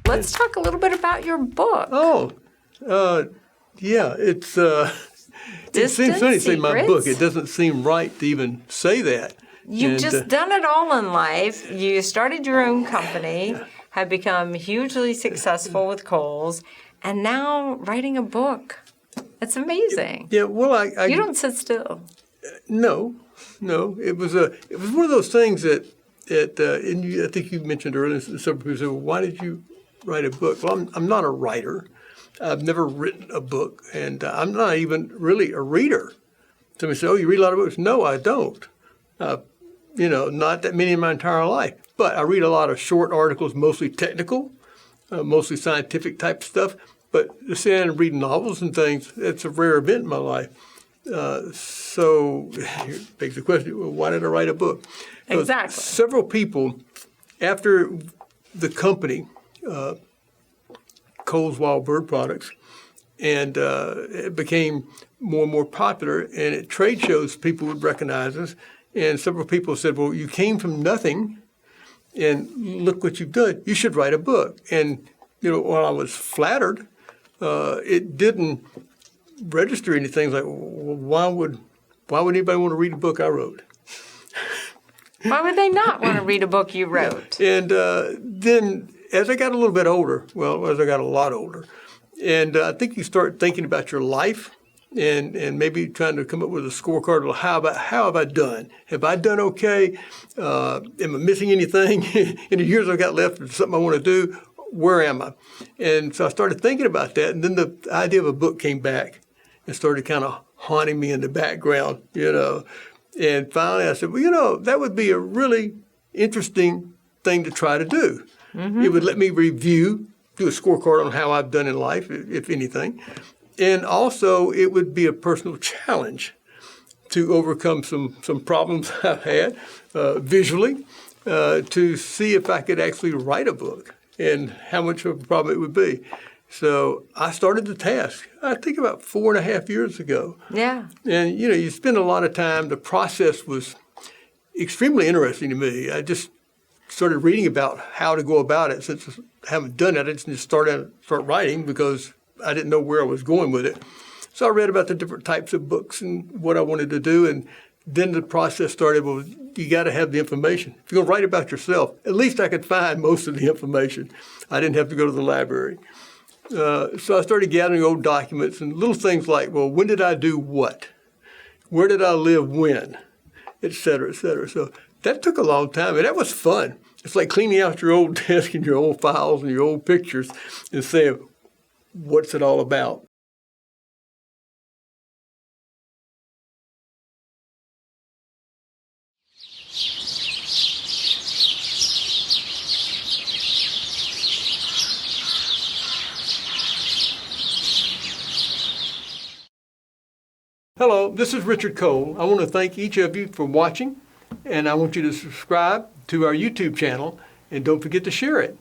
let's talk a little bit about your book. Oh, yeah, it seems funny to say my book. It doesn't seem right to even say that. You've just done it all in life. You started your own company, have become hugely successful with Kohl's, and now writing a book. It's amazing. Yeah, well, you don't sit still. No. It was one of those things that and I think you mentioned earlier. Some people said, "Well, why did you write a book?" Well, I'm not a writer. I've never written a book, and I'm not even really a reader. Somebody said, "Oh, you read a lot of books?" No, I don't. Not that many in my entire life. But I read a lot of short articles, mostly technical, mostly scientific type stuff. But to sit down and read novels and things, it's a rare event in my life. So here begs the question, well, why did I write a book? Exactly. Several people, after the company, Kohl's Wild Bird Products, and it became more and more popular, and at trade shows, people would recognize us. And several people said, well, you came from nothing, and look what you've done. You should write a book. And, while I was flattered, it didn't register anything like, well, why would anybody want to read a book I wrote? Why would they not want to read a book you wrote? And then as I got a little bit older, as I got a lot older, and I think you start thinking about your life and maybe trying to come up with a scorecard. Well, how have I done? Have I done okay? Am I missing anything? In the years I've got left, is something I want to do? Where am I? And so I started thinking about that, and then the idea of a book came back and started kind of haunting me in the background, And finally I said, well, that would be a really interesting thing to try to do. Mm-hmm. It would let me do a scorecard on how I've done in life, if anything. And also it would be a personal challenge to overcome some problems I've had visually to see if I could actually write a book and how much of a problem it would be. So I started the task, I think about 4.5 years ago. Yeah. And, you spend a lot of time. The process was extremely interesting to me. I just started reading about how to go about it. Since I haven't done it, I just start writing because I didn't know where I was going with it. So I read about the different types of books and what I wanted to do. And then the process started, well, you got to have the information. If you're going to write about yourself, at least I could find most of the information. I didn't have to go to the library. So I started gathering old documents and little things like, well, when did I do what? Where did I live when? Et cetera, et cetera. So that took a long time, and that was fun. It's like cleaning out your old desk and your old files and your old pictures and saying, what's it all about? Hello, this is Richard Cole. I want to thank each of you for watching, and I want you to subscribe to our YouTube channel, and don't forget to share it.